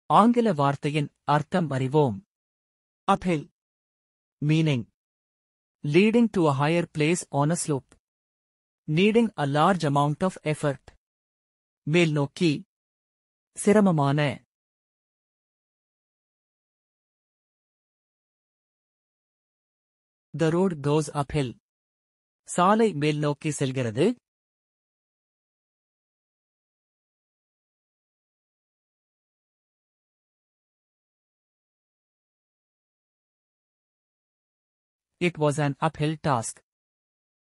ஆங்கில வார்த்தையின் அர்த்தம் அறிவோம். uphill meaning leading to a higher place on a slope, needing a large amount of effort. மேல்நோக்கி சிரமமான. The road goes uphill. சாலை மேல்நோக்கி செல்கிறது. It was an uphill task.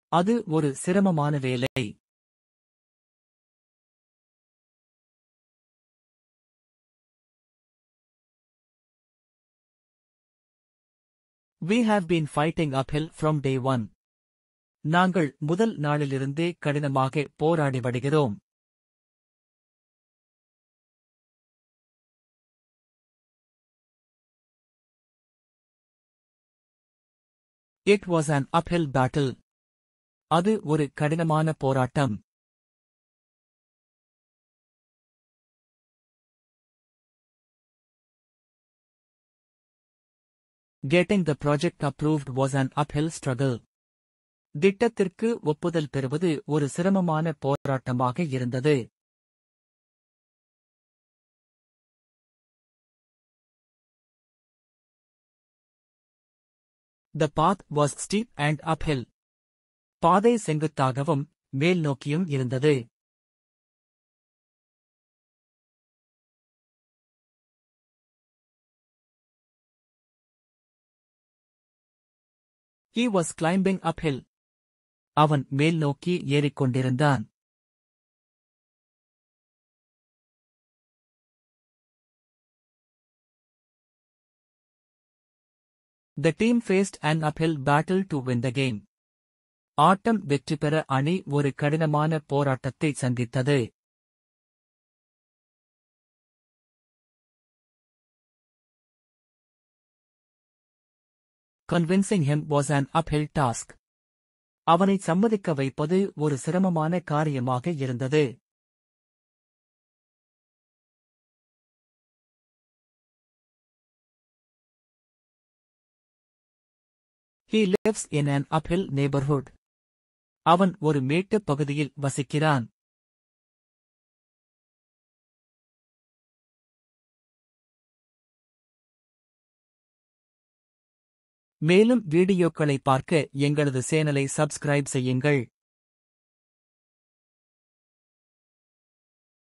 அது ஒரு சிரமமான வேலை. We have been fighting uphill from day one. நாங்கள் முதல் நாளிலிருந்தே கடினமாக போராடி வருகிறோம். It was an uphill battle. அது ஒரு கடினமான போராட்டம். Getting the project approved was an uphill struggle. திட்டத்திற்கு ஒப்புதல் பெறுவது ஒரு சிரமமான போராட்டமாக இருந்தது. The path was steep and uphill. பாதை செங்குத்தாகவும் மேல்நோக்கியும் இருந்தது. He was climbing uphill. அவன் மேல்நோக்கி ஏறிக்கொண்டிருந்தான். The team faced an uphill battle to win the game. ஆட்டம் வெற்றி பெற அணி ஒரு கடினமான போராட்டத்தை சந்தித்தது. Convincing him was an uphill task. அவனை சம்மதிக்க வைப்பது ஒரு சிரமமான காரியமாக இருந்தது. He lives in an uphill neighborhood. அவன் ஒரு மேட்டுப் பகுதியில் வசிக்கிறான். மேலும் வீடியோக்களை பார்க்க எங்களது சேனலை சப்ஸ்கிரைப் செய்யுங்கள்.